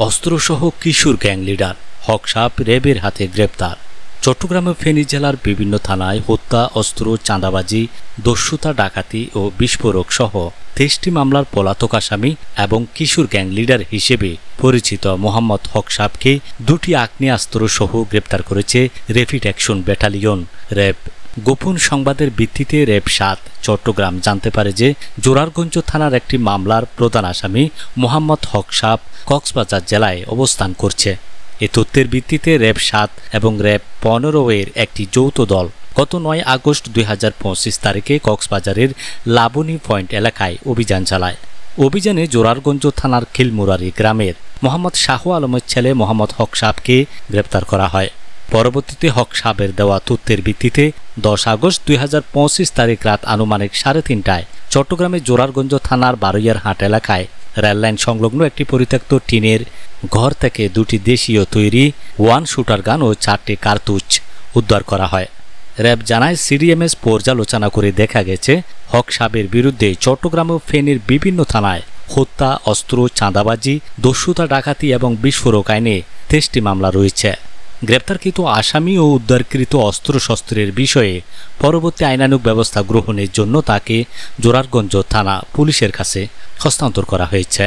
অস্ত্রসহ কিশোর gang leader হক সাপ র্যাবের হাতে গ্রেপ্তার। চট্টগ্রামের ফেনী জেলার বিভিন্ন থানায় হত্যা, অস্ত্র, চাঁদাবাজি, দস্যুতা, ডাকাতি ও বিস্ফোরক সহ 23টি মামলার পলাতক আসামি এবং কিশোর গ্যাং লিডার হিসেবে পরিচিত মোহাম্মদ হক সাপকে 2টি আগ্নেয়াস্ত্র সহ গ্রেপ্তার করেছে র্যাপিড অ্যাকশন ব্যাটালিয়ন র্যাব। গোপন সংবাদের ভিত্তিতে র্যাব 7 চট্টগ্রাম জানতে পারে যে জোরারগঞ্জ থানার একটি মামলার প্রধান আসামি মোহাম্মদ হক সাপ কক্সবাজার জেলায় অবস্থান করছে। এ তথ্যের ভিত্তিতে র্যাব 7 এবং র্যাব 15 এর একটি যৌথ দল গত 9 আগস্ট 2025 তারিখে কক্সবাজারের লাবণী পয়েন্ট এলাকায় অভিযান চালায়। অভিযানে জোরারগঞ্জ থানার খিলমুরারি গ্রামের মোহাম্মদ শাহ আলমের ছেলে মোহাম্মদ হক সাপকে গ্রেপ্তার করা হয়। পরবর্তীতে হক সাপের দেওয়া তথ্যের ভিত্তিতে 10 আগস্ট 2025 তারিখ রাত আনুমানিক 3:30টায় চট্টগ্রামের জোরারগঞ্জ থানার বারুইয়ারহাট এলাকায় রেললাইন সংলগ্ন একটি পরিত্যক্ত টিনের ঘর থেকে 2টি দেশীয় তৈরি 1 শুটার গান ও 4টি কার্তুজ উদ্ধার করা হয়। র্যাব জানায়, সিডিএমএস পর্যালোচনা করে দেখা গেছে হক সাপের বিরুদ্ধে চট্টগ্রাম ও ফেনীর বিভিন্ন থানায় হত্যা, অস্ত্র, চাঁদাবাজি, দস্যুতা, ডাকাতি এবং বিস্ফোরক আইনে 23টি মামলা রয়েছে। গ্রেপ্তারকৃত আসামি ও উদ্ধারকৃত অস্ত্রশস্ত্রের বিষয়ে পরবর্তী আইনানুগ ব্যবস্থা গ্রহণের জন্য তাকে জোরারগঞ্জ থানা পুলিশের কাছে হস্তান্তর করা হয়েছে।